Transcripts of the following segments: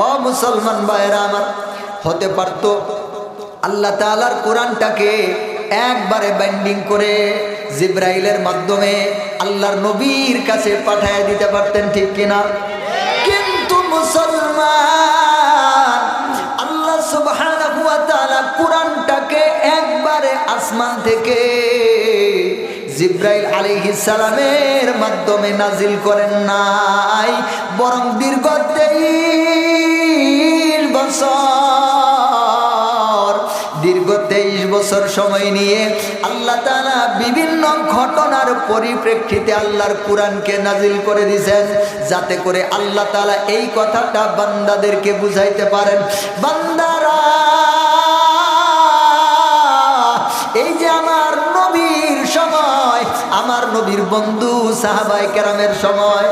ও মুসলমান ভাইরা আমার, হতে পারতো আল্লাহ তাআলার কোরআনটাকে একবারে বাইন্ডিং করে জিবরাইলের মাধ্যমে আল্লাহর নবীর কাছে পাঠিয়ে দিতে পারতেন, ঠিক কিনা? কিন্তু মুসলমান, আল্লাহ সুবহানাহু ওয়া তাআলা কোরআনটাকে একবারে আসমান থেকে জিবরাইল আলাইহিস সালামের মাধ্যমে নাজিল করেন নাই, বরং দীর্ঘ 23 বছর সময় নিয়ে আল্লাহ তাআলা বিভিন্ন ঘটনার পরিপ্রেক্ষিতে আল্লাহর কোরআনকে নাজিল করে দিয়েছেন, যাতে করে আল্লাহ তাআলা এই কথাটা বান্দাদেরকে বুঝাইতে পারেন, বান্দারা এই যে আমার নবীর সময়, আমার নবীর বন্ধু সাহাবায়ে কেরামের সময়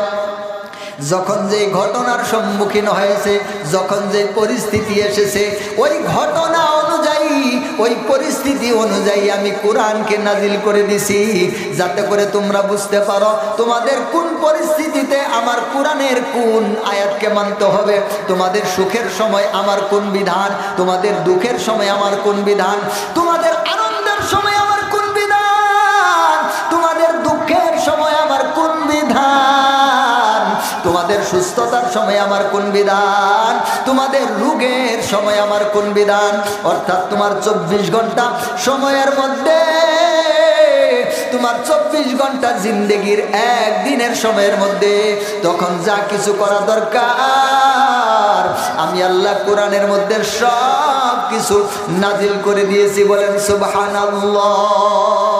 যখন যে ঘটনার সম্মুখীন হয়েছে, যখন যে পরিস্থিতি এসেছে, ওই ঘটনা অনুযায়ী, ওই পরিস্থিতি অনুযায়ী আমি কোরআনকে নাজিল করে দিছি, যাতে করে তোমরা বুঝতে পারো তোমাদের কোন পরিস্থিতিতে আমার কোরআনের কোন আয়াতকে মানতে হবে, তোমাদের সুখের সময় আমার কোন বিধান, তোমাদের দুঃখের সময় আমার কোন বিধান, তোমাদের আনন্দের সময় আমার কোন বিধান, তোমাদের দুঃখের সময় আমার কোন বিধান, তোমাদের সুস্থতার সময় আমার কোন বিধান, তোমাদের রোগের সময় আমার কোন বিধান। অর্থাৎ তোমার 24 ঘন্টা সময়ের মধ্যে, তোমার 24 ঘন্টা জিন্দেগির একদিনের সময়ের মধ্যে তখন যা কিছু করা দরকার আমি আল্লাহ কোরআনের মধ্যে সব কিছু নাজিল করে দিয়েছি। বলেন সুবহানাল্লাহ।